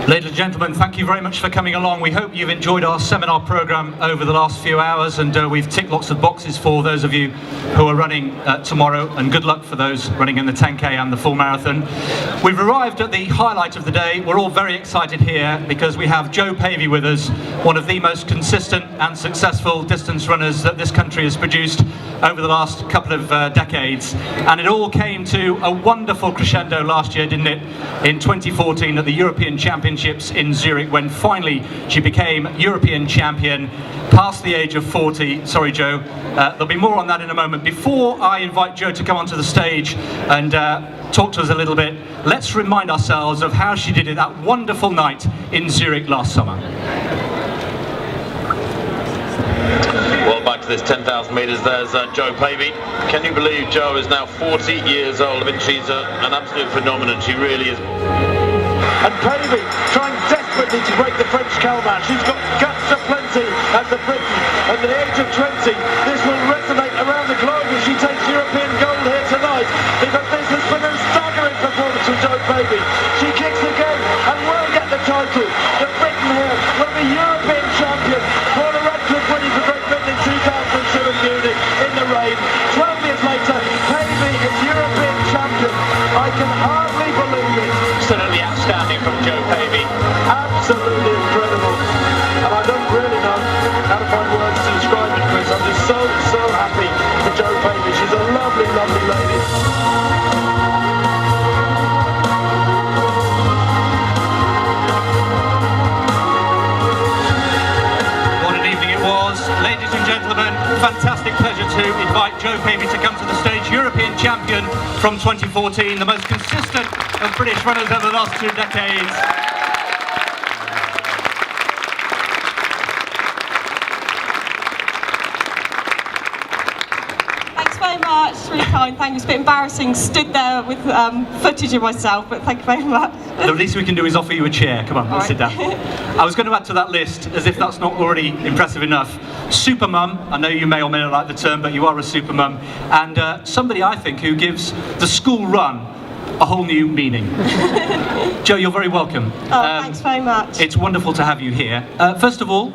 Ladies and gentlemen, thank you very much for coming along. We hope you've enjoyed our seminar programme over the last few hours, and we've ticked lots of boxes for those of you who are running tomorrow, and good luck for those running in the 10K and the full marathon. We've arrived at the highlight of the day. We're all very excited here because we have Joe Pavey with us, one of the most consistent and successful distance runners that this country has produced over the last couple of decades. And it all came to a wonderful crescendo last year, didn't it, in 2014 at the European Championships in Zurich, when finally she became European champion past the age of 40. Sorry, Joe. There'll be more on that in a moment. Before I invite Joe to come onto the stage and talk to us a little bit, let's remind ourselves of how she did it that wonderful night in Zurich last summer. Well, back to this 10,000 metres, there's Joe Pavey. Can you believe Joe is now 40 years old? I mean, she's an absolute phenomenon, she really is. And Pavey trying desperately to break the French Calman. She's got guts aplenty as the Briton. At the age of 20, this will resonate around the globe as she takes European gold here tonight, because this has been a staggering performance from Joe Pavey. She kicks again and will get the title. The Briton here will be European champion. Winning for Great Britain in 2002 in Munich in the rain. 12 years later, Pavey is European champion. I can hardly believe it. Absolutely outstanding from Joe Pavey. Absolutely incredible. And I don't really know how to find words to describe it, Chris. I'm just so happy for Joe Pavey. She's a lovely, lovely lady. Ladies and gentlemen, fantastic pleasure to invite Joe Pavey to come to the stage, European champion from 2014, the most consistent of British runners over the last 2 decades. Thanks very much, it's really kind, thank you. It's a bit embarrassing, stood there with footage of myself, but thank you very much. The least we can do is offer you a chair. Come on, let's sit down. I was going to add to that list, as if that's not already impressive enough, super mum. I know you may or may not like the term, but you are a super mum, and somebody I think who gives the school run a whole new meaning. Joe, you're very welcome. Oh, thanks very much. It's wonderful to have you here. First of all,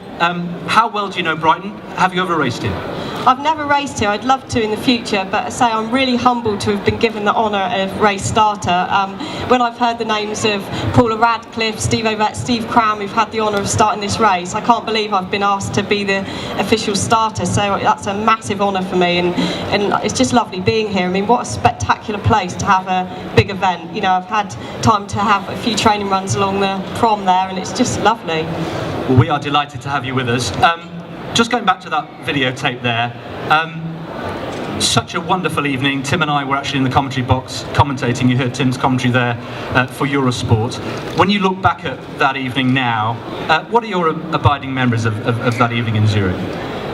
how well do you know Brighton? Have you ever raced here? I've never raced here, I'd love to in the future, but I say I'm really humbled to have been given the honour of race starter. When I've heard the names of Paula Radcliffe, Steve Ovett, Steve Cram, who've had the honour of starting this race, I can't believe I've been asked to be the official starter, so that's a massive honour for me, and it's just lovely being here. I mean, what a spectacular place to have a big event. You know, I've had time to have a few training runs along the prom there, and it's just lovely. Well, we are delighted to have you with us. Just going back to that videotape there, such a wonderful evening. Tim and I were actually in the commentary box commentating. You heard Tim's commentary there for Eurosport. When you look back at that evening now, what are your abiding memories of that evening in Zurich?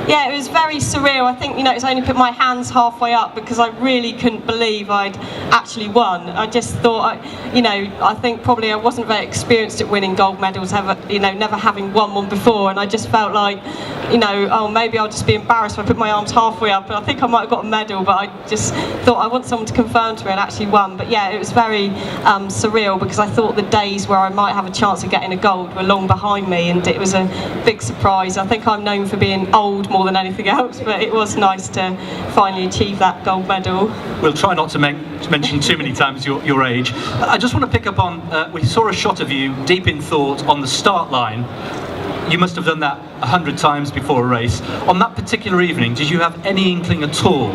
Yeah, it was very surreal. I think, you know, it's only put my hands halfway up because I really couldn't believe I'd actually won. I just thought, I think probably I wasn't very experienced at winning gold medals, never having won one before, and I just felt like, oh, maybe I'll just be embarrassed if I put my arms halfway up, and I think I might have got a medal, but I just thought I want someone to confirm to me and actually won. But yeah, it was very surreal because I thought the days where I might have a chance of getting a gold were long behind me, and it was a big surprise. I think I'm known for being old more than anything else, but it was nice to finally achieve that gold medal. We'll try not to mention too many times your age. I just want to pick up on, we saw a shot of you deep in thought on the start line. You must have done that 100 times before a race. On that particular evening, did you have any inkling at all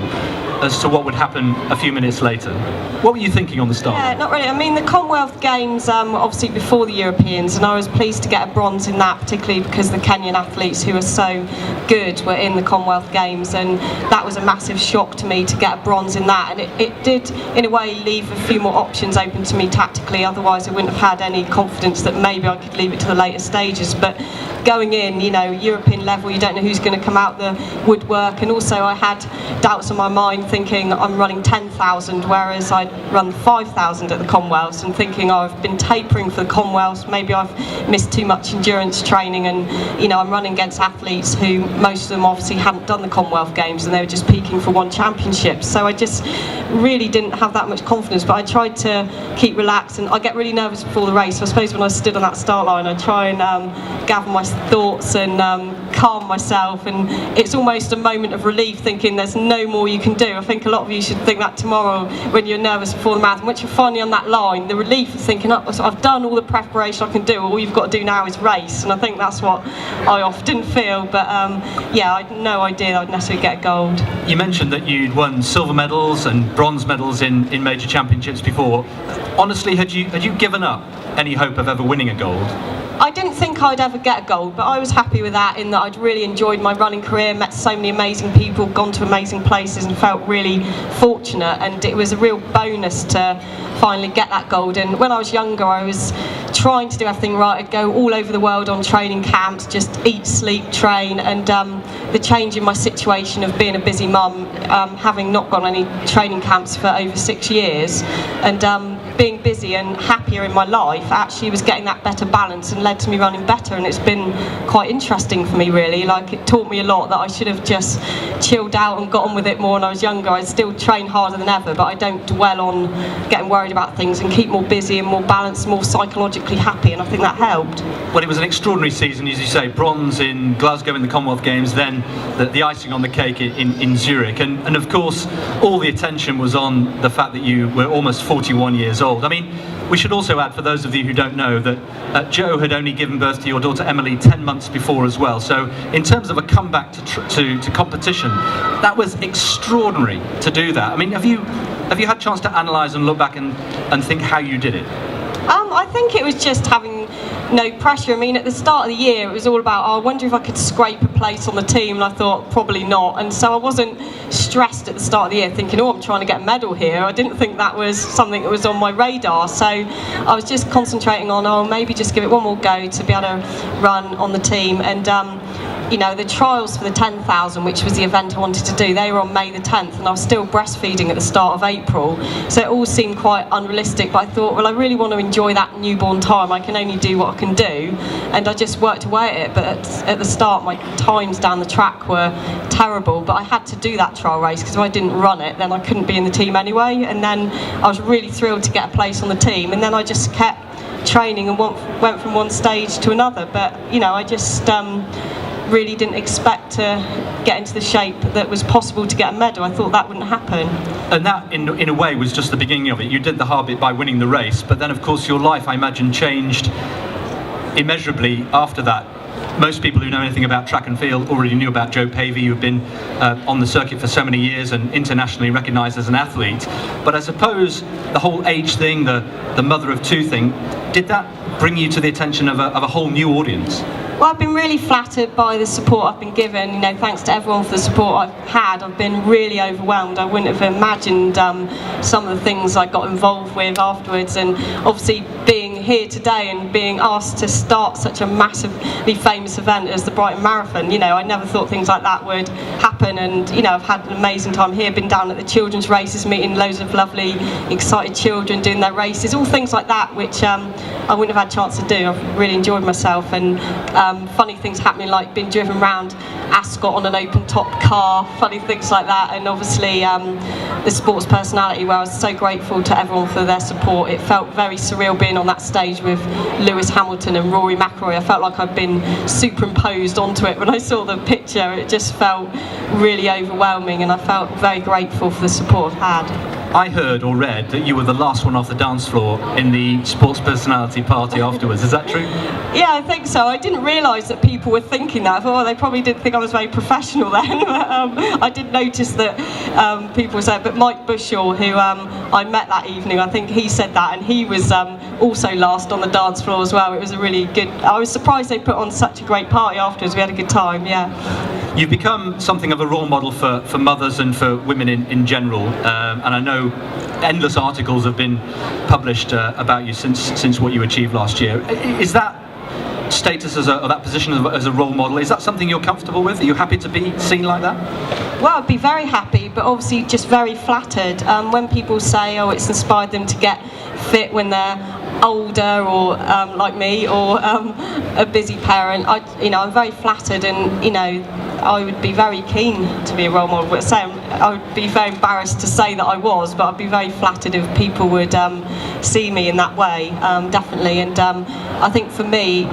as to what would happen a few minutes later? What were you thinking on the start? Yeah, not really. I mean, the Commonwealth Games were obviously before the Europeans, and I was pleased to get a bronze in that, particularly because the Kenyan athletes who are so good were in the Commonwealth Games, and that was a massive shock to me to get a bronze in that, and it did in a way leave a few more options open to me tactically. Otherwise I wouldn't have had any confidence that maybe I could leave it to the later stages. But going in, European level, you don't know who's going to come out the woodwork, and also I had doubts on my mind thinking I'm running 10,000, whereas I'd run 5,000 at the Commonwealths, and thinking, oh, I've been tapering for the Commonwealths, maybe I've missed too much endurance training, and I'm running against athletes who most of them obviously hadn't done the Commonwealth Games and they were just peaking for one championship. So I just really didn't have that much confidence, but I tried to keep relaxed, and I get really nervous before the race. So I suppose when I stood on that start line, I try and gather my thoughts and calm myself, and it's almost a moment of relief, thinking there's no more you can do. I think a lot of you should think that tomorrow when you're nervous before the marathon. Once you're finally on that line, the relief of thinking, oh, so I've done all the preparation I can do, all you've got to do now is race. And I think that's what I often feel, but yeah, I had no idea I'd necessarily get gold. You mentioned that you'd won silver medals and bronze medals in major championships before. Honestly, had you given up any hope of ever winning a gold? I didn't think I'd ever get a gold, but I was happy with that, in that I'd really enjoyed my running career, met so many amazing people, gone to amazing places, and felt really fortunate, and it was a real bonus to finally get that gold. And when I was younger, I was trying to do everything right. I'd go all over the world on training camps, just eat, sleep, train, and the change in my situation of being a busy mum, having not gone any training camps for over 6 years, and being busy and happier in my life actually was getting that better balance and led to me running better. And it's been quite interesting for me, really. Like, it taught me a lot, that I should have just chilled out and got on with it more when I was younger. I still train harder than ever, but I don't dwell on getting worried about things, and keep more busy and more balanced, more psychologically happy, and I think that helped. Well, it was an extraordinary season, as you say, bronze in Glasgow in the Commonwealth Games, then the icing on the cake in Zurich, and of course all the attention was on the fact that you were almost 41 years old. I mean, we should also add, for those of you who don't know, that Jo had only given birth to your daughter Emily 10 months before as well. So in terms of a comeback to competition, that was extraordinary to do that. I mean, have you had a chance to analyse and look back and think how you did it? I think it was just having no pressure. I mean, at the start of the year, it was all about, I wonder if I could scrape a place on the team, and I thought probably not. And so I wasn't stressed at the start of the year thinking, oh, I'm trying to get a medal here. I didn't think that was something that was on my radar. So I was just concentrating on, oh, maybe just give it one more go to be able to run on the team. And the trials for the 10,000, which was the event I wanted to do, they were on May the 10th, and I was still breastfeeding at the start of April, so it all seemed quite unrealistic. But I thought, well, I really want to enjoy that newborn time. I can only do what I can do, and I just worked away at it. But at the start, my times down the track were terrible, but I had to do that trial race, because if I didn't run it, then I couldn't be in the team anyway. And then I was really thrilled to get a place on the team, and then I just kept training and went from one stage to another. But I just really didn't expect to get into the shape that was possible to get a medal. I thought that wouldn't happen. And that, in a way, was just the beginning of it. You did the hard bit by winning the race, but then, of course, your life, I imagine, changed immeasurably after that. Most people who know anything about track and field already knew about Jo Pavey. You've been on the circuit for so many years and internationally recognised as an athlete. But I suppose the whole age thing, the mother of two thing, did that bring you to the attention of a whole new audience? Well, I've been really flattered by the support I've been given. Thanks to everyone for the support I've had. I've been really overwhelmed. I wouldn't have imagined some of the things I got involved with afterwards, and obviously being here today and being asked to start such a massively famous event as the Brighton Marathon. I never thought things like that would happen, and I've had an amazing time here. Been down at the children's races, meeting loads of lovely, excited children doing their races, all things like that, which I wouldn't have had a chance to do. I've really enjoyed myself, and funny things happening, like being driven around Ascot on an open top car, funny things like that. And obviously the sports personality, where I was so grateful to everyone for their support. It felt very surreal being on that stage with Lewis Hamilton and Rory McIlroy. I felt like I'd been superimposed onto it when I saw the picture. It just felt really overwhelming, and I felt very grateful for the support I've had. I heard or read that you were the last one off the dance floor in the sports personality party afterwards. Is that true? Yeah, I think so. I didn't realise that people were thinking that. I thought, they probably didn't think I was very professional then. But, I did notice that people said, but Mike Bushaw, who I met that evening, I think he said that, and he was also last on the dance floor as well. It was a really good, I was surprised they put on such a great party afterwards. We had a good time, yeah. You've become something of a role model for mothers and for women in general, and I know endless articles have been published about you since what you achieved last year. Is that status or that position as a role model, is that something you're comfortable with? Are you happy to be seen like that? Well, I'd be very happy, but obviously just very flattered. When people say, oh, it's inspired them to get fit when they're older, or like me, or a busy parent, I'm very flattered, and I would be very keen to be a role model. But I would be very embarrassed to say that I was, but I'd be very flattered if people would see me in that way, definitely. And I think for me,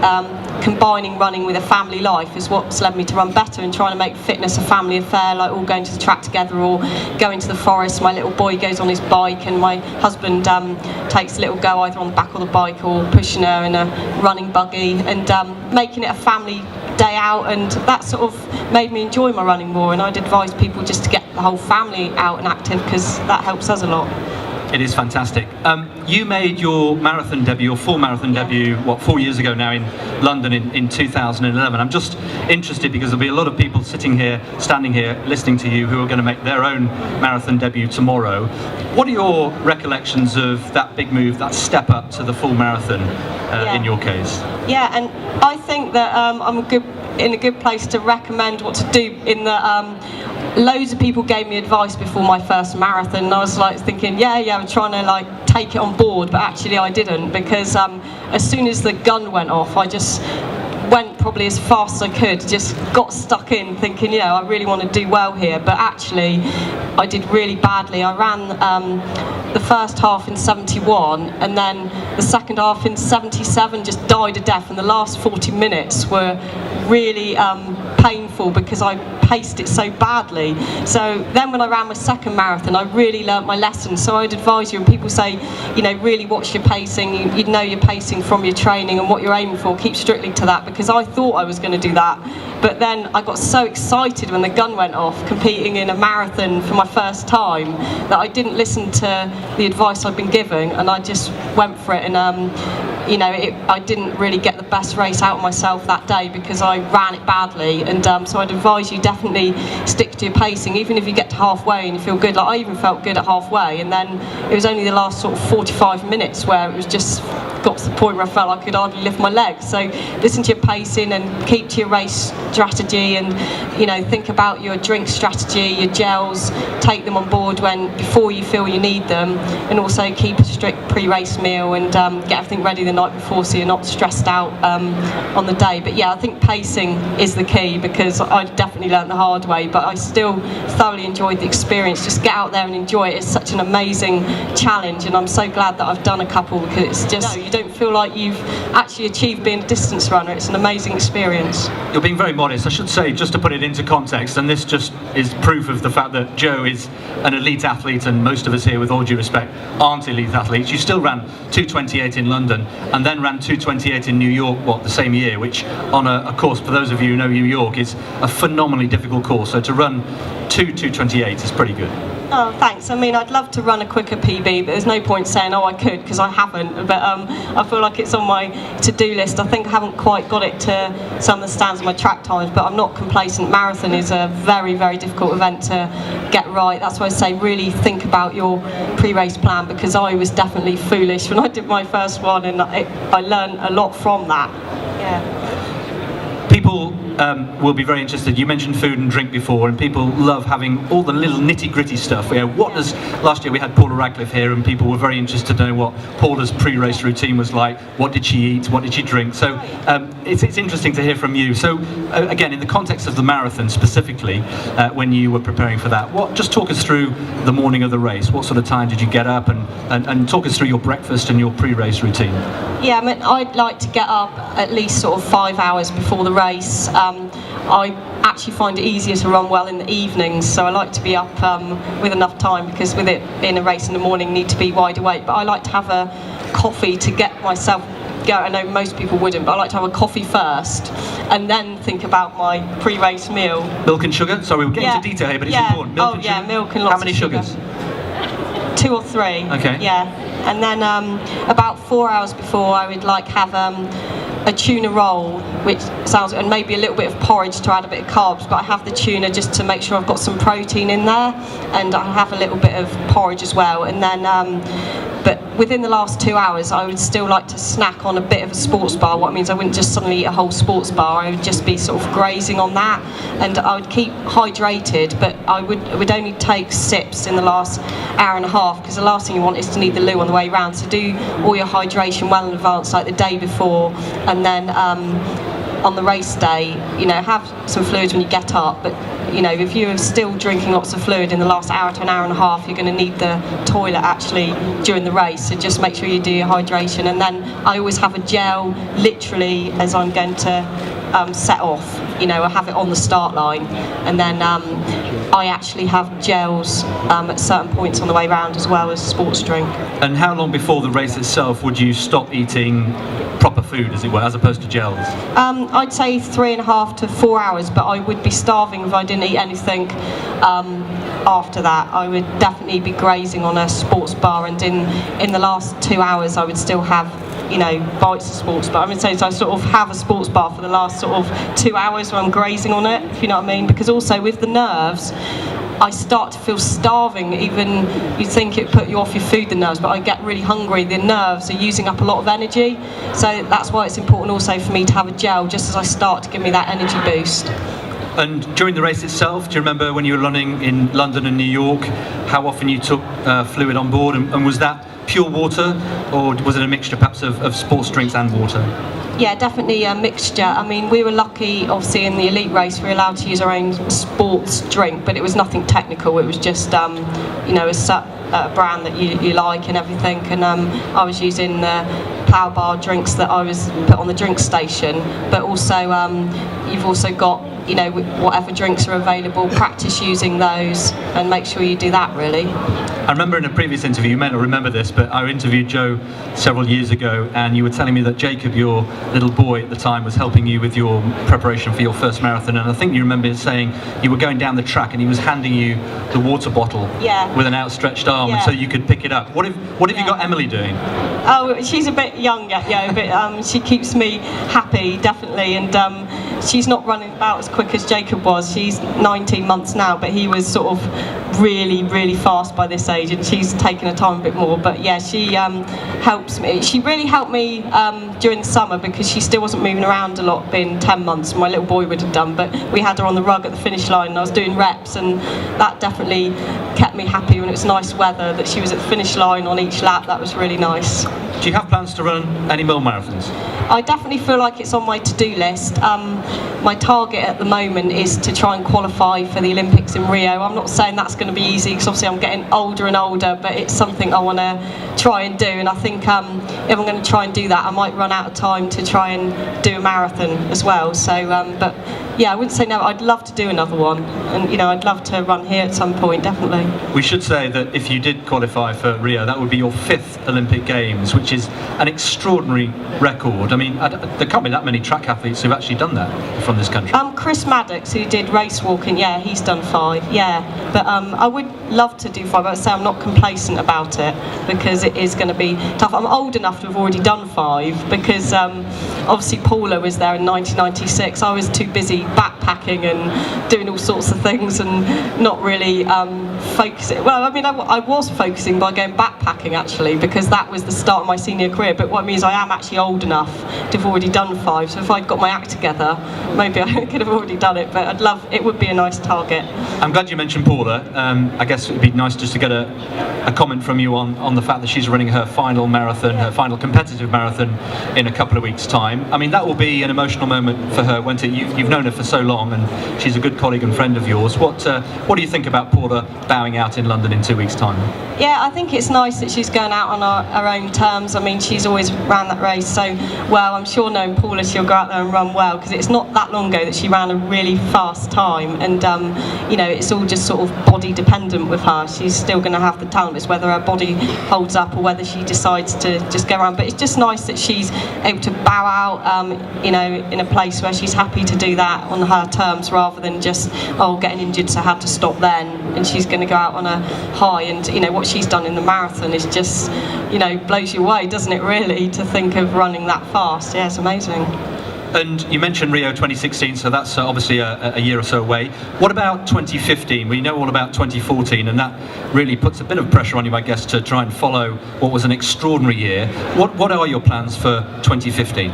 combining running with a family life is what's led me to run better, and trying to make fitness a family affair, like all going to the track together or going to the forest. My little boy goes on his bike, and my husband takes a little go either on the back of the bike or pushing her in a running buggy, and making it a family day out, and that sort of made me enjoy my running more. And I'd advise people just to get the whole family out and active, because that helps us a lot. It is fantastic. You made your marathon debut, your full marathon debut, 4 years ago now, in London in 2011. I'm just interested because there'll be a lot of people standing here, listening to you, who are going to make their own marathon debut tomorrow. What are your recollections of that big move, that step up to the full marathon in your case? Yeah, and I think that I'm in a good place to recommend what to do, in that loads of people gave me advice before my first marathon, and I was like thinking, I'm trying to take it on board, but actually I didn't, because as soon as the gun went off, I just went probably as fast as I could, just got stuck in thinking, I really want to do well here, but actually I did really badly. I ran the first half in 71, and then the second half in 77, just died a death, and the last 40 minutes were really painful because I paced it so badly. So then when I ran my second marathon, I really learnt my lesson. So I'd advise you, and people say, really watch your pacing, you know your pacing from your training and what you're aiming for, keep strictly to that, because I thought I was going to do that, but then I got so excited when the gun went off, competing in a marathon for my first time, that I didn't listen to the advice I'd been given, and I just went for it, and I didn't really get the best race out of myself that day because I ran it badly. And so I'd advise you definitely stick to your pacing, even if you get to halfway and you feel good. Like I even felt good at halfway, and then it was only the last sort of 45 minutes where it was just got to the point where I felt I could hardly lift my legs. So listen to your pacing and keep to your race strategy, and think about your drink strategy, your gels, take them on board before you feel you need them, and also keep a strict pre-race meal, and get everything ready the night before so you're not stressed out on the day. But I think pacing is the key, because I definitely learned the hard way, but I still thoroughly enjoyed the experience. Just get out there and enjoy it. It's such an amazing challenge, and I'm so glad that I've done a couple, because it's just, you don't feel like you've actually achieved being a distance runner. It's an amazing experience. You're being very modest. I should say, just to put it into context, and this just is proof of the fact that Jo is an elite athlete, and most of us here, with all due respect, aren't elite athletes. You still ran 2:28 in London, and then ran 2:28 in New York, the same year, which on a course, for those of you who know New York, is a phenomenally difficult course. So to run 2:28 is pretty good. Oh, thanks. I mean, I'd love to run a quicker PB, but there's no point saying, I could, because I haven't. But I feel like it's on my to-do list. I think I haven't quite got it to some of the stands of my track times, but I'm not complacent. Marathon is a very, very difficult event to get right. That's why I say really think about your pre-race plan, because I was definitely foolish when I did my first one, and I learned a lot from that. People will be very interested. You mentioned food and drink before, and people love having all the little nitty-gritty stuff. Last year we had Paula Radcliffe here, and people were very interested to know what Paula's pre-race routine was like. What did she eat? What did she drink? So it's interesting to hear from you. So again, in the context of the marathon specifically, when you were preparing for that, just talk us through the morning of the race. What sort of time did you get up, and talk us through your breakfast and your pre-race routine? Yeah, I mean, I'd like to get up at least sort of 5 hours before the race. I actually find it easier to run well in the evenings, so I like to be up with enough time, because with it being a race in the morning, need to be wide awake. But I like to have a coffee to get myself going. I know most people wouldn't, but I like to have a coffee first and then think about my pre-race meal. Milk and sugar? Sorry, we're getting into detail here, but it's important. Milk and sugar? Milk and lots How many of sugar. sugars? 2 or 3. Okay. Yeah, and then about 4 hours before, I would like have a tuna roll, which sounds, and maybe a little bit of porridge to add a bit of carbs, but I have the tuna just to make sure I've got some protein in there, and I have a little bit of porridge as well. And then but within the last 2 hours I would still like to snack on a bit of a sports bar. What means I wouldn't just suddenly eat a whole sports bar, I would just be sort of grazing on that, and I would keep hydrated, but I would only take sips in the last hour and a half, because the last thing you want is to need the loo on the way round. So do all your hydration well in advance, like the day before, and then on the race day, you know, have some fluids when you get up. But you know, if you're still drinking lots of fluid in the last hour to an hour and a half, you're going to need the toilet actually during the race. So just make sure you do your hydration. And then I always have a gel literally as I'm going to set off. You know, I have it on the start line, and then I actually have gels at certain points on the way round as well as sports drink. And how long before the race itself would you stop eating proper food, as it were, as opposed to gels? I'd say 3.5 to 4 hours, but I would be starving if I didn't eat anything after that. I would definitely be grazing on a sports bar, and in the last 2 hours I would still have, you know, bites of sports bar. I mean, so I sort of have a sports bar for the last sort of 2 hours where I'm grazing on it, if you know what I mean. Because also with the nerves, I start to feel starving. Even you think it put you off your food, the nerves, but I get really hungry. The nerves are using up a lot of energy, so that's why it's important also for me to have a gel just as I start to give me that energy boost. And during the race itself, do you remember when you were running in London and New York, how often you took fluid on board, and was that pure water, or was it a mixture perhaps of sports drinks and water? Yeah, definitely a mixture. I mean, we were lucky, obviously, in the elite race, we were allowed to use our own sports drink, but it was nothing technical. It was just, you know, a brand that you like and everything. And I was using the Power Bar drinks that I was put on the drink station, but also you've also got, you know, whatever drinks are available, practice using those and make sure you do that, really. I remember in a previous interview, you may not remember this, but I interviewed Joe several years ago, and you were telling me that Jacob, your little boy at the time, was helping you with your preparation for your first marathon, and I think you remember saying you were going down the track and he was handing you the water bottle with an outstretched arm, and so you could pick it up. What have you got Emily doing? Oh, she's a bit young yet, yeah, but she keeps me happy, definitely, and she's not running about as quick as Jacob was. She's 19 months now, but he was sort of really, really fast by this age, and she's taken her time a bit more. But yeah, she helps me. She really helped me during the summer, because she still wasn't moving around a lot, being 10 months. My little boy would have done, but we had her on the rug at the finish line, and I was doing reps, and that definitely kept me happy when it was nice weather, that she was at the finish line on each lap. That was really nice. Do you have plans to run any more marathons? I definitely feel like it's on my to-do list. My target at the moment is to try and qualify for the Olympics in Rio. I'm not saying that's going to be easy, because obviously I'm getting older and older, but it's something I want to try and do. And I think if I'm going to try and do that, I might run out of time to try and do a marathon as well. So, but yeah, I wouldn't say no. I'd love to do another one, and you know, I'd love to run here at some point, definitely. We should say that if you did qualify for Rio, that would be your 5th Olympic Games, which is an extraordinary record. I mean, there can't be that many track athletes who've actually done that from this country. Chris Maddox, who did race walking, yeah, he's done 5, yeah. But I would love to do 5, but I'd say I'm not complacent about it, because it is going to be tough. I'm old enough to have already done 5, because obviously Paula was there in 1996. I was too busy backpacking and doing all sorts of things and not really focusing. Well, I mean, I was focusing by going backpacking, actually, because that was the start of my senior career. But what it means, I am actually old enough to have already done 5. So if I'd got my act together, maybe I could have already done it. But it would be a nice target. I'm glad you mentioned Paula. I guess it'd be nice just to get a comment from you on the fact that she's running her final marathon, her final competitive marathon, in a couple of weeks' time. I mean, that will be an emotional moment for her, won't it? You've known her for so long, and she's a good colleague and friend of yours. What do you think about Paula bowing out in London in 2 weeks' time? Yeah, I think it's nice that she's going out on her own terms. I mean, she's always ran that race so well. I'm sure knowing Paula, she'll go out there and run well, because it's not that long ago that she ran a really fast time, and you know, it's all just sort of body dependent with her. She's still going to have the talent. It's whether her body holds up or whether she decides to just go around. But it's just nice that she's able to bow out, you know, in a place where she's happy to do that on her terms, rather than just getting injured, so I had to stop then. And she's going to go out on a high, and you know what she's done in the marathon is just, you know, blows you away, doesn't it, really, to think of running that fast. Yeah, it's amazing. And you mentioned Rio 2016, so that's obviously a year or so away. What about 2015? We know all about 2014, and that really puts a bit of pressure on you, I guess, to try and follow what was an extraordinary year. What are your plans for 2015?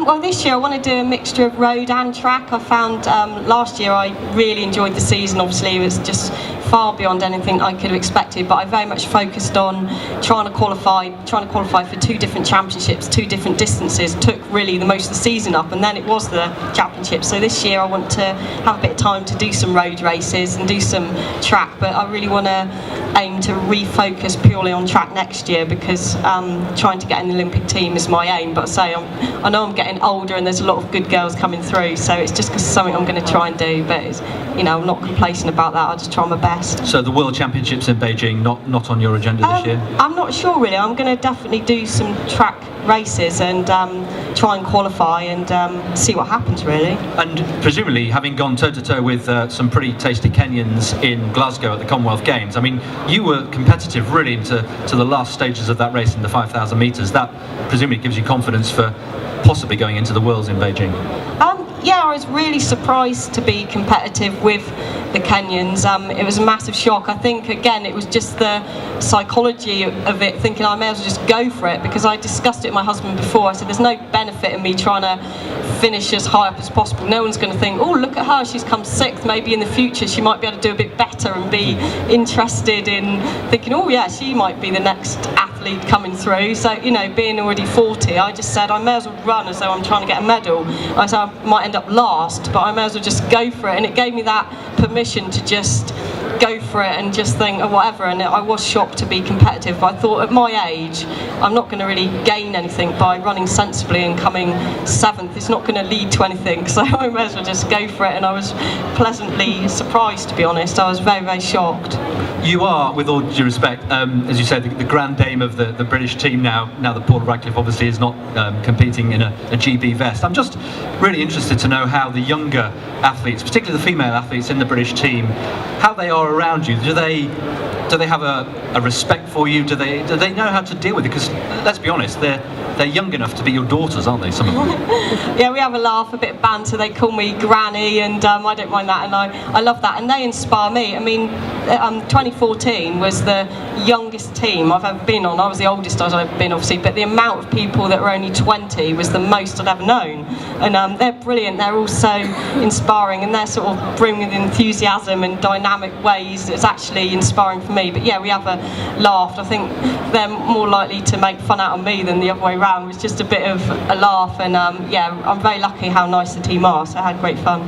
Well, this year I want to do a mixture of road and track. I found last year I really enjoyed the season. Obviously, it was just far beyond anything I could have expected, but I very much focused on trying to qualify for 2 different championships, 2 different distances. Took really the most of the season up, and then it was the championship. So this year I want to have a bit of time to do some road races and do some track, but I really want to aim to refocus purely on track next year, because trying to get in the Olympic team is my aim. But I know I'm getting older and there's a lot of good girls coming through, so it's just something I'm going to try and do, but I'm not complacent about that. I'll just try my best. So the World Championships in Beijing, not on your agenda this year? I'm not sure really. I'm going to definitely do some track races and try and qualify and see what happens really. And presumably, having gone toe-to-toe with some pretty tasty Kenyans in Glasgow at the Commonwealth Games, I mean, you were competitive really into the last stages of that race in the 5,000 metres. That presumably gives you confidence for possibly going into the Worlds in Beijing. Yeah, I was really surprised to be competitive with the Kenyans. It was a massive shock. I think, again, it was just the psychology of it, thinking I may as well just go for it, because I discussed it with my husband before. I said there's no benefit in me trying to finish as high up as possible. No one's going to think, oh, look at her, she's come 6th, maybe in the future she might be able to do a bit better, and be interested in thinking, oh yeah, she might be the next athlete coming through. So, being already 40, I just said I may as well run as though I'm trying to get a medal. I said I might end up last, but I may as well just go for it, and it gave me that permission to just go for it and just think of whatever. And I was shocked to be competitive. I thought at my age I'm not going to really gain anything by running sensibly and coming 7th. It's not going to lead to anything, so I may as well just go for it. And I was pleasantly surprised, to be honest. I was very, very shocked. You are, with all due respect, as you said, the grand dame of the British team now that Paul Radcliffe obviously is not competing in a GB vest. I'm just really interested to know how the younger athletes, particularly the female athletes in the British team, how they are around you. Do they have a respect for you? Do they know how to deal with it? Because let's be honest, they're young enough to be your daughters, aren't they, some of them? Yeah, we have a laugh, a bit of banter. They call me Granny, and I don't mind that, and I love that, and they inspire me. I mean, 2014 was the youngest team I've ever been on. I was the oldest I've ever been, obviously, but the amount of people that were only 20 was the most I'd ever known. And they're brilliant. They're all so inspiring, and they're sort of bringing enthusiasm and dynamic ways. It's actually inspiring for me. But yeah, we have a laugh. I think they're more likely to make fun out of me than the other way around. It was just a bit of a laugh, and yeah, I'm very lucky how nice the team are, so I had great fun.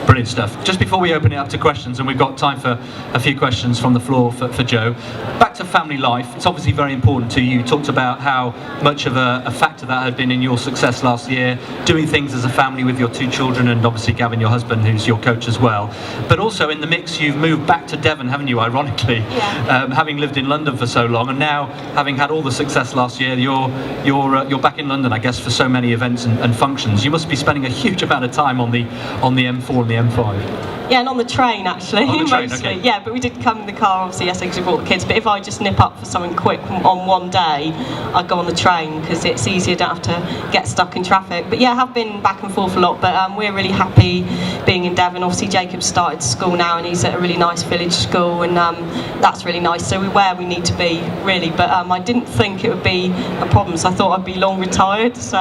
Brilliant stuff. Just before we open it up to questions, and we've got time for a few questions from the floor for Joe, back to family life. It's obviously very important to you. You talked about how much of a factor that had been in your success last year, doing things as a family with your 2 children, and obviously Gavin, your husband, who's your coach as well. But also in the mix, you've moved back to Devon, haven't you, ironically? Yeah. Having lived in London for so long, and now having had all the success last year, you're back in London, I guess, for so many events and functions. You must be spending a huge amount of time on the M4 and the M5. Yeah, and on the train actually, on the train, mostly. Okay. Yeah, but we did come in the car, obviously, yes, because we brought the kids. But if I just nip up for something quick on one day, I'd go on the train because it's easier, don't have to get stuck in traffic. But yeah, I have been back and forth a lot, but we're really happy being in Devon. Obviously, Jacob's started school now, and he's at a really nice village school, and that's really nice. So we're where we need to be, really. But I didn't think it would be a problem, so I thought I'd be long retired. So,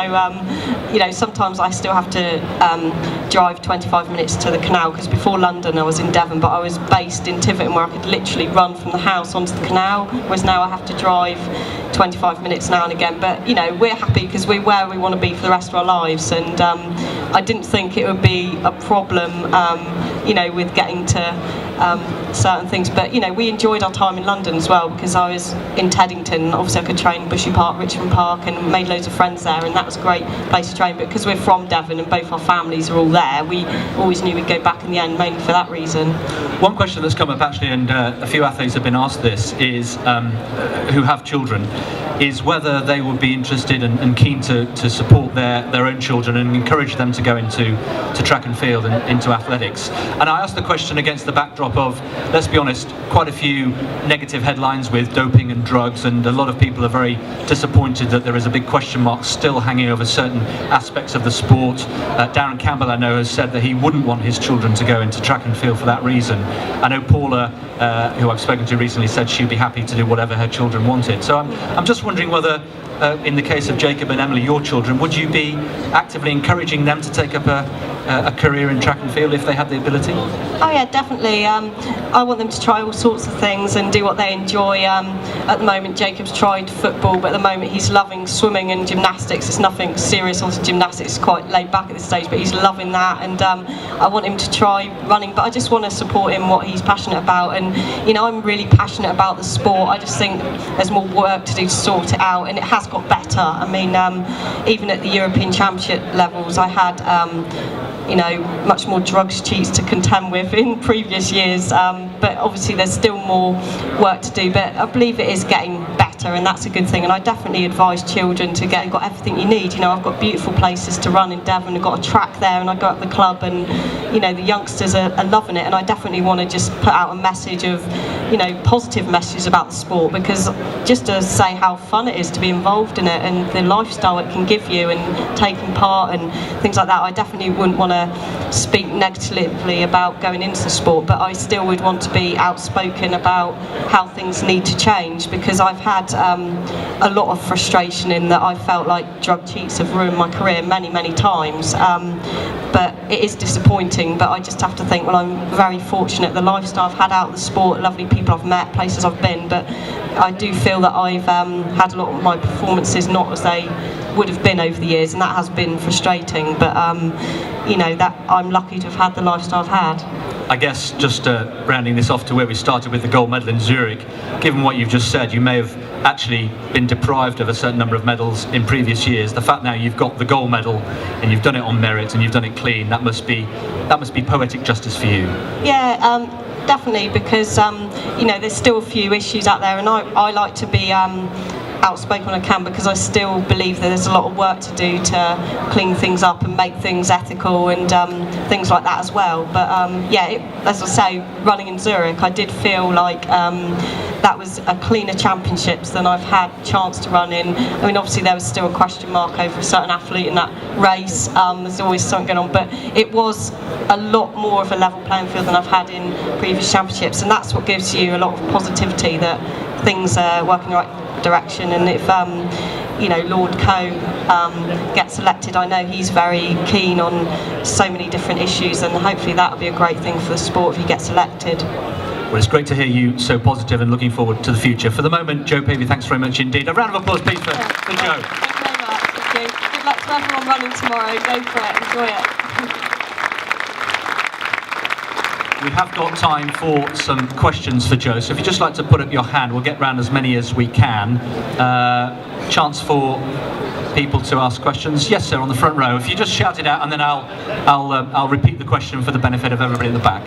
sometimes I still have to drive 25 minutes to the canal, because before London I was in Devon, but I was based in Tiverton, where I could literally run from the house onto the canal, whereas now I have to drive 25 minutes now and again. But we're happy because we're where we want to be for the rest of our lives, and I didn't think it would be a problem with getting to certain things. But we enjoyed our time in London as well, because I was in Teddington. Obviously I could train Bushy Park, Richmond Park, and made loads of friends there, and that was a great place to train. But because we're from Devon and both our families are all there, we always knew we'd go back in the end, mainly for that reason. One question that's come up actually, and a few athletes have been asked this, is who have children, is whether they would be interested and keen to support their own children and encourage them to go into track and field and into athletics. And I asked the question against the backdrop backdrop of, let's be honest, quite a few negative headlines with doping and drugs, and a lot of people are very disappointed that there is a big question mark still hanging over certain aspects of the sport. Darren Campbell, I know, has said that he wouldn't want his children to go into track and field for that reason. I know Paula, who I've spoken to recently, said she'd be happy to do whatever her children wanted. So I'm just wondering whether, in the case of Jacob and Emily, your children, would you be actively encouraging them to take up a career in track and field if they had the ability? Oh yeah, definitely. I want them to try all sorts of things and do what they enjoy. At the moment, Jacob's tried football, but at the moment he's loving swimming and gymnastics. It's nothing serious. Also, gymnastics is quite laid back at this stage, but he's loving that. And I want him to try running, but I just want to support him what he's passionate about. And I'm really passionate about the sport. I just think there's more work to do to sort it out, and it has got better. I mean, even at the European Championship levels, I had much more drugs cheats to contend with in previous years, but obviously there's still more work to do, but I believe it is getting better, and that's a good thing. And I definitely advise children to got everything you need. I've got beautiful places to run in Devon, I've got a track there, and I go up the club, and the youngsters are loving it. And I definitely want to just put out a message of positive messages about the sport, because just to say how fun it is to be involved in it and the lifestyle it can give you and taking part and things like that. I definitely wouldn't want to speak negatively about going into the sport, but I still would want to be outspoken about how things need to change, because I've had a lot of frustration in that I felt like drug cheats have ruined my career many times. But it is disappointing, but I just have to think, well, I'm very fortunate. The lifestyle I've had out of the sport, lovely people I've met, places I've been, but I do feel that I've had a lot of my performances not as they would have been over the years, and that has been frustrating, but that I'm lucky to have had the lifestyle I've had. I guess just rounding this off to where we started with the gold medal in Zurich, given what you've just said, you may have actually been deprived of a certain number of medals in previous years. The fact now you've got the gold medal and you've done it on merit and you've done it clean, that must be poetic justice for you. Yeah, definitely, because there's still a few issues out there, and I like to be outspoken when I can, because I still believe that there's a lot of work to do to clean things up and make things ethical and things like that as well. But as I say, running in Zurich, I did feel like that was a cleaner championships than I've had chance to run in. I mean, obviously there was still a question mark over a certain athlete in that race. There's always something going on, but it was a lot more of a level playing field than I've had in previous championships, and that's what gives you a lot of positivity that things are working the right direction. And if Lord Coe gets elected, I know he's very keen on so many different issues, and hopefully that'll be a great thing for the sport if he gets elected. Well, it's great to hear you so positive and looking forward to the future. For the moment, Jo Pavey, thanks very much indeed. A round of applause, please, for Jo. Thank you very much. Thank you. Good luck to everyone running tomorrow. Go for it. Enjoy it. We have got time for some questions for Jo, so if you'd just like to put up your hand, we'll get round as many as we can. Chance for people to ask questions. Yes, sir, on the front row. If you just shout it out, and then I'll repeat the question for the benefit of everybody in the back.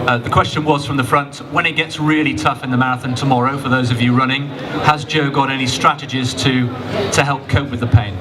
The question was from the front: when it gets really tough in the marathon tomorrow, for those of you running, has Jo got any strategies to help cope with the pain?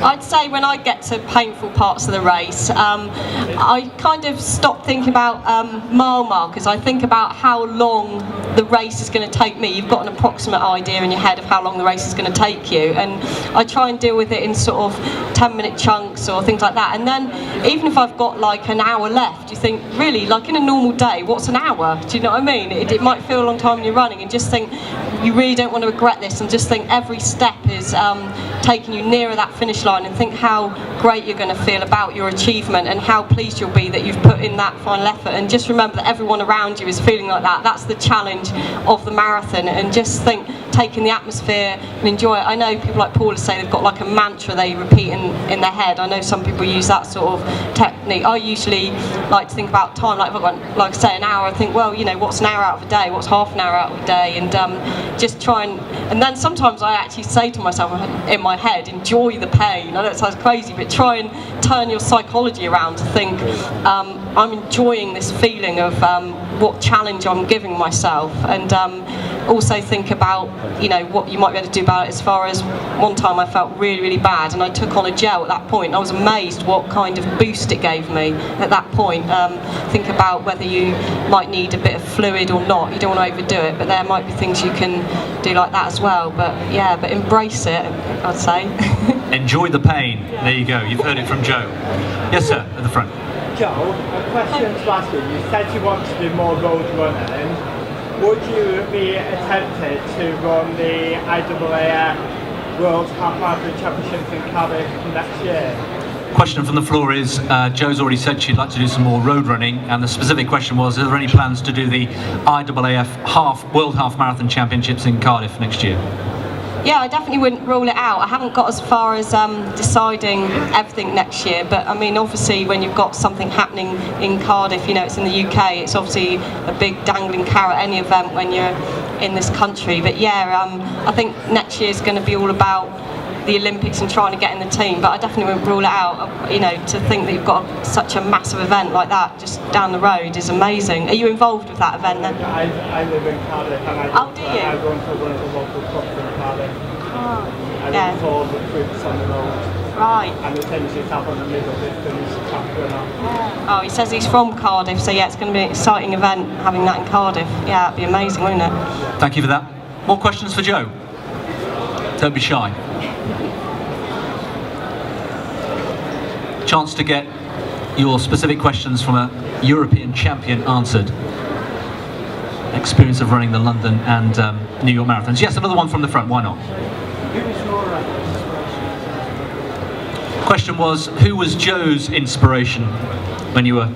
I'd say when I get to painful parts of the race, I kind of stop thinking about mile markers. I think about how long the race is going to take me. You've got an approximate idea in your head of how long the race is going to take you, and I try and deal with it in sort of 10-minute chunks or things like that. And then even if I've got like an hour left, you think, really, like in a normal day, what's an hour? Do you know what I mean? It might feel a long time when you're running, and just think you really don't want to regret this, and just think every step is taking you nearer that finish line, and think how great you're going to feel about your achievement and how pleased you'll be that you've put in that final effort. And just remember that everyone around you is feeling like that. That's the challenge of the marathon, and just think, take in the atmosphere and enjoy it. I know people like Paula say they've got like a mantra they repeat in their head. I know some people use that sort of technique. I usually like to think about time, like if I've got, like I say, an hour, I think, well, what's an hour out of a day, what's half an hour out of a day, and just try and then sometimes I actually say to myself in my head, enjoy the pain. I know it sounds crazy, but try and turn your psychology around to think I'm enjoying this feeling of what challenge I'm giving myself, and also think about what you might be able to do about it. As far as one time I felt really bad and I took on a gel at that point. I was amazed what kind of boost it gave me at that point. Think about whether you might need a bit of fluid or not. You don't want to overdo it, but there might be things you can do like that as well. But embrace it, I'd say. Enjoy the pain. There you go. You've heard it from Joe. Yes, sir, at the front. Joe, a question to ask you. You said you want to do more road running. Would you be tempted to run the IAAF World Half Marathon Championships in Cardiff next year? Question from the floor is, Joe's already said she'd like to do some more road running, and the specific question was, are there any plans to do the IAAF World Half Marathon Championships in Cardiff next year? Yeah, I definitely wouldn't rule it out. I haven't got as far as deciding everything next year, but I mean, obviously when you've got something happening in Cardiff, it's in the UK, it's obviously a big dangling carrot, any event when you're in this country. But yeah, I think next year's going to be all about the Olympics and trying to get in the team, but I definitely wouldn't rule it out. To think that you've got such a massive event like that just down the road is amazing. Are you involved with that event then? I live in Cardiff, and I run to one of the local clubs in Cardiff. I run for the troops on the road. Right. And the things you have on the middle distance champion. Oh, he says he's from Cardiff, so yeah, it's going to be an exciting event having that in Cardiff. Yeah, it'd be amazing, wouldn't it? Thank you for that. More questions for Joe? Don't be shy. Chance to get your specific questions from a European champion answered. Experience of running the London and New York marathons. Yes, another one from the front, why not? Question was, who was Joe's inspiration when you were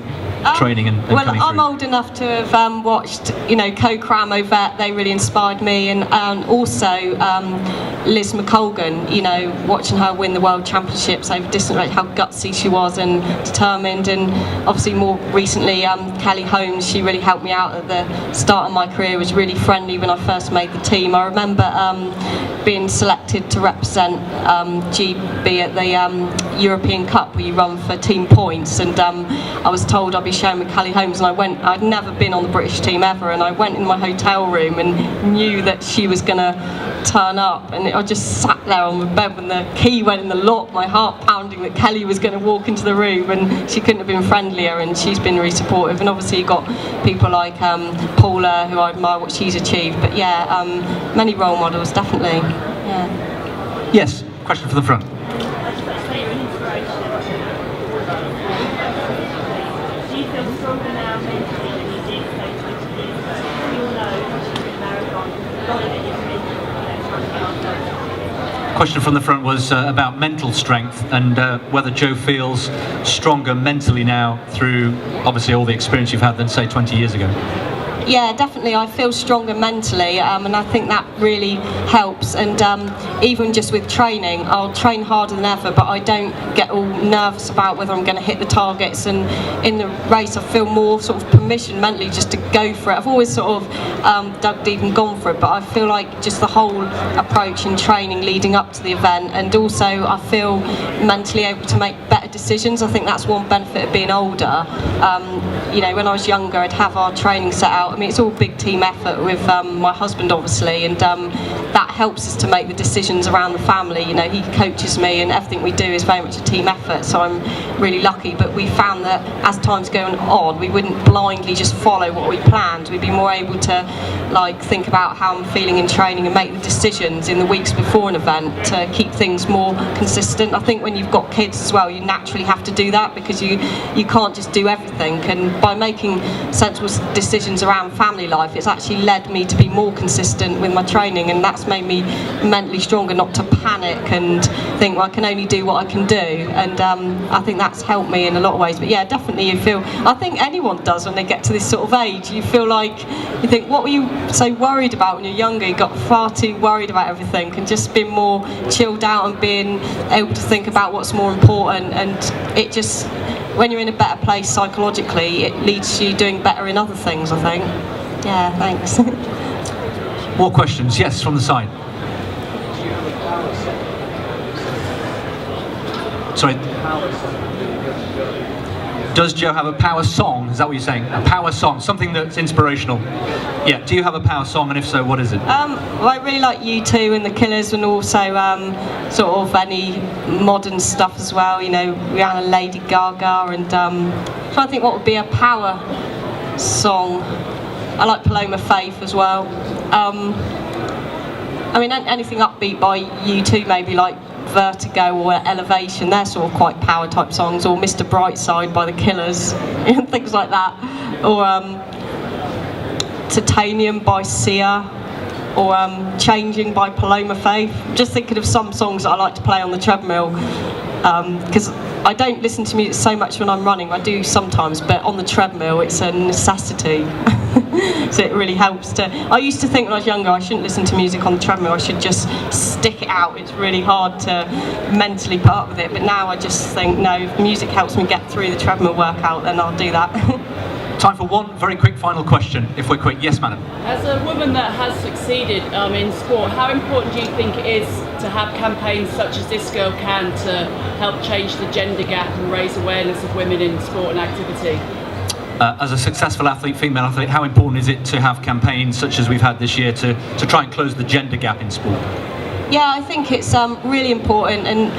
training and well, coming I'm through? old enough to have watched, Co-Cram, Ovette, they really inspired me, and also Liz McColgan, watching her win the World Championships over distance race, how gutsy she was and determined, and obviously more recently Kelly Holmes, she really helped me out at the start of my career, was really friendly when I first made the team. I remember being selected to represent GB at the European Cup, where you run for team points, and I was told I'd be sharing with Kelly Holmes, and I'd never been on the British team ever, and I went in my hotel room and knew that she was going to turn up, and I just sat there on the bed when the key went in the lock, my heart pounding that Kelly was going to walk into the room, and she couldn't have been friendlier, and she's been really supportive. And obviously you've got people like Paula, who I admire what she's achieved, but yeah, many role models, definitely. Yeah. Yes, question for the front. Question from the front was about mental strength, and whether Joe feels stronger mentally now through obviously all the experience you've had than say 20 years ago. Yeah, definitely. I feel stronger mentally, and I think that really helps. And even just with training, I'll train harder than ever, but I don't get all nervous about whether I'm going to hit the targets. And in the race, I feel more sort of permission mentally just to go for it. I've always sort of dug deep and gone for it, but I feel like just the whole approach in training leading up to the event, and also I feel mentally able to make better decisions. I think that's one benefit of being older. When I was younger, I'd have our training set out. I mean, it's all big team effort with my husband, obviously, and that helps us to make the decisions around the family. He coaches me, and everything we do is very much a team effort, so I'm really lucky. But we found that as time's going on, we wouldn't blindly just follow what we planned. We'd be more able to think about how I'm feeling in training and make the decisions in the weeks before an event to keep things more consistent. I think when you've got kids as well, you naturally have to do that, because you can't just do everything, and by making sensible decisions around family life, it's actually led me to be more consistent with my training, and that's made me mentally stronger, not to panic and think, well, I can only do what I can do, and I think that's helped me in a lot of ways. But yeah, definitely I think anyone does when they get to this sort of age, you feel like, you think, what were you so worried about when you're younger? You got far too worried about everything, and just being more chilled out and being able to think about what's more important, and it just, when you're in a better place psychologically, it leads to you doing better in other things, I think. Yeah, thanks. More questions? Yes, from the side. Sorry. Does Joe have a power song? Is that what you're saying? A power song, something that's inspirational. Yeah. Do you have a power song, and if so, what is it? Well, I really like U2 and the Killers, and also sort of any modern stuff as well. You know, Rihanna, Lady Gaga, and trying to think what would be a power song. I like Paloma Faith as well. I mean, anything upbeat by U2, maybe like Vertigo or Elevation. They're sort of quite power type songs, or Mr. Brightside by the Killers, and things like that, or Titanium by Sia, or Changing by Paloma Faith. Just thinking of some songs that I like to play on the treadmill, because I don't listen to music so much when I'm running. I do sometimes, but on the treadmill it's a necessity. So it really helps to... I used to think when I was younger I shouldn't listen to music on the treadmill, I should just stick it out. It's really hard to mentally put up with it, but now I just think, no, if music helps me get through the treadmill workout, then I'll do that. Time for one very quick final question, if we're quick. Yes, madam. As a woman that has succeeded in sport, how important do you think it is to have campaigns such as This Girl Can to help change the gender gap and raise awareness of women in sport and activity? As a successful athlete, female athlete, how important is it to have campaigns such as we've had this year to try and close the gender gap in sport? Yeah, I think it's really important, and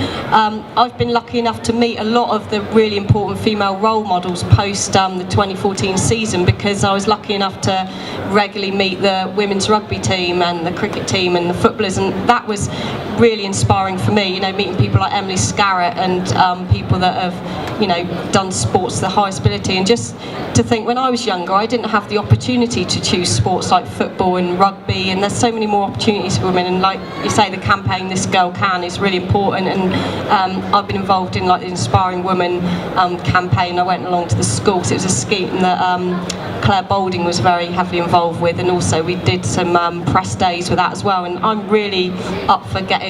I've been lucky enough to meet a lot of the really important female role models post the 2014 season, because I was lucky enough to regularly meet the women's rugby team and the cricket team and the footballers, and that was really inspiring for me, you know, meeting people like Emily Scarrett and people that have, you know, done sports to the highest ability. And just to think, when I was younger I didn't have the opportunity to choose sports like football and rugby, and there's so many more opportunities for women, and like you say, the campaign This Girl Can is really important, and I've been involved in like the Inspiring Women campaign. I went along to the school because it was a scheme that Claire Boulding was very heavily involved with, and also we did some press days with that as well, and I'm really up for getting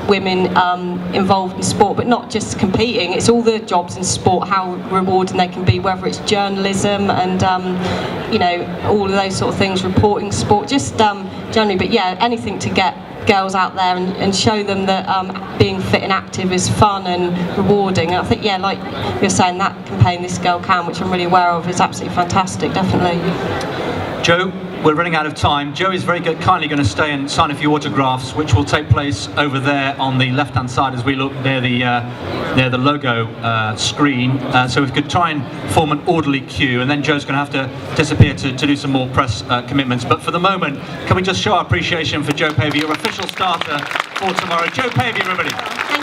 women involved in sport, but not just competing. It's all the jobs in sport, how rewarding they can be, whether it's journalism and you know, all of those sort of things, reporting sport, just generally. But yeah, anything to get girls out there and show them that being fit and active is fun and rewarding. And I think, yeah, like you're saying, that campaign This Girl Can, which I'm really aware of, is absolutely fantastic, definitely. Joe, we're running out of time. Joe is very kindly going to stay and sign a few autographs, which will take place over there on the left-hand side as we look near the logo screen. So we could try and form an orderly queue, and then Joe's going to have to disappear to do some more press commitments. But for the moment, can we just show our appreciation for Joe Pavey, your official starter for tomorrow. Joe Pavey, everybody.